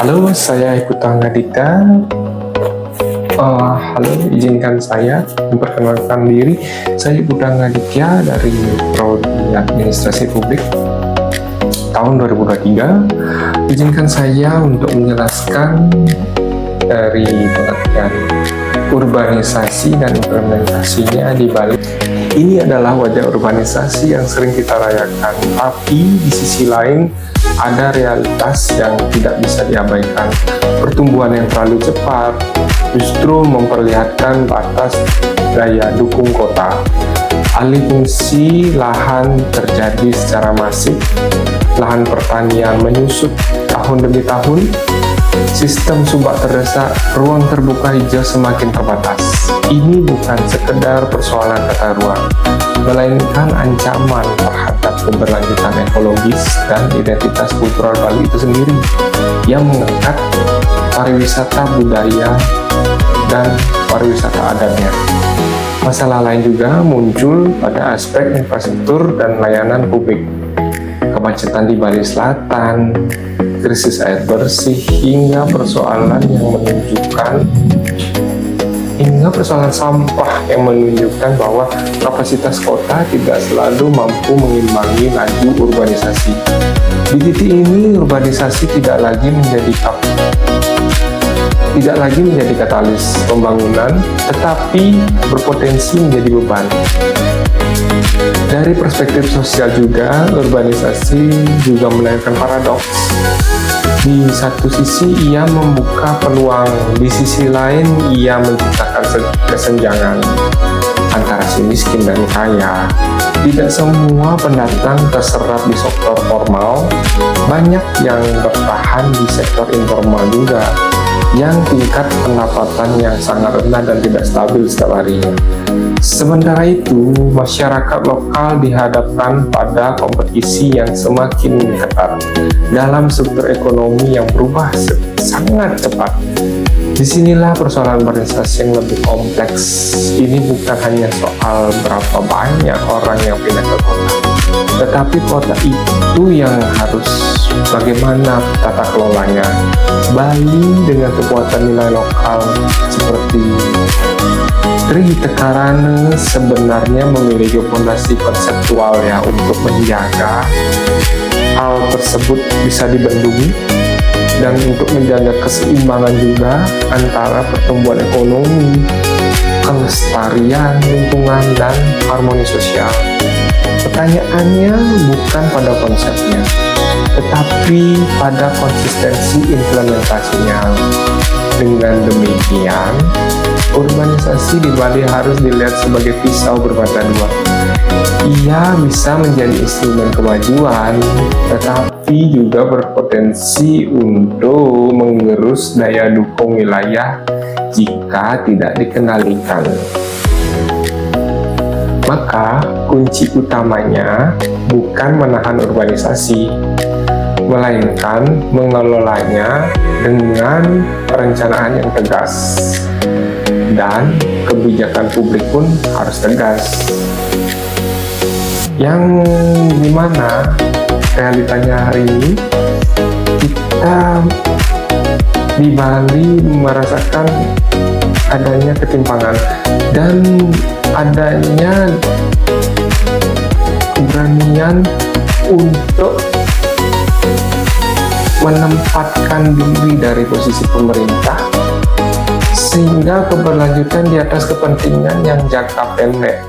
Halo, saya Ikutang Dika. Halo, izinkan saya memperkenalkan diri. Saya Ikutang Dika dari Prodi Administrasi Publik tahun 2023. Izinkan saya untuk menjelaskan dari pengertian urbanisasi dan implementasinya di Bali. Ini adalah wajah urbanisasi yang sering kita rayakan, tapi di sisi lain ada realitas yang tidak bisa diabaikan. Pertumbuhan yang terlalu cepat justru memperlihatkan batas daya dukung kota. Alih fungsi lahan terjadi secara masif, lahan pertanian menyusut tahun demi tahun, sistem subak terdesak, ruang terbuka hijau semakin terbatas. Ini bukan sekedar persoalan tata ruang, melainkan ancaman terhadap keberlanjutan ekologis dan identitas kultural Bali itu sendiri yang mengangkat pariwisata budaya dan pariwisata adatnya. Masalah lain juga muncul pada aspek infrastruktur dan layanan publik. Kemacetan di Bali Selatan, krisis air bersih, hingga persoalan sampah yang menunjukkan bahwa kapasitas kota tidak selalu mampu mengimbangi laju urbanisasi. Di titik ini, urbanisasi tidak lagi menjadi katalis pembangunan, tetapi berpotensi menjadi beban. Dari perspektif sosial juga, urbanisasi juga melahirkan paradoks. Di satu sisi ia membuka peluang, di sisi lain ia menciptakan kesenjangan antara si miskin dan kaya. Tidak semua pendatang terserap di sektor formal, banyak yang bertahan di sektor informal juga, yang tingkat pendapatan yang sangat rendah dan tidak stabil setiap harinya. Sementara itu, masyarakat lokal dihadapkan pada kompetisi yang semakin ketat dalam struktur ekonomi yang berubah sangat cepat. Disinilah persoalan urbanisasi yang lebih kompleks. Ini bukan hanya soal berapa banyak orang yang pindah ke kota, tetapi kota itu yang harus bagaimana tata kelolanya. Bali dengan kekuatan nilai lokal seperti Tri Tekarane sebenarnya memiliki fondasi konseptual ya untuk menjaga hal tersebut bisa dibendung dan untuk menjaga keseimbangan juga antara pertumbuhan ekonomi, kelestarian lingkungan, dan harmoni sosial. Pertanyaannya bukan pada konsepnya, tetapi pada konsistensi implementasinya. Dengan demikian, urbanisasi di Bali harus dilihat sebagai pisau bermata dua. Ia bisa menjadi instrumen kemajuan, tetapi juga berpotensi untuk mengerus daya dukung wilayah jika tidak dikendalikan. Maka kunci utamanya bukan menahan urbanisasi, melainkan mengelolanya dengan perencanaan yang tegas, dan kebijakan publik pun harus tegas. Yang dimana realitanya hari ini kita di Bali merasakan adanya ketimpangan dan adanya keberanian untuk menempatkan diri dari posisi pemerintah sehingga keberlanjutan di atas kepentingan yang jangka pendek.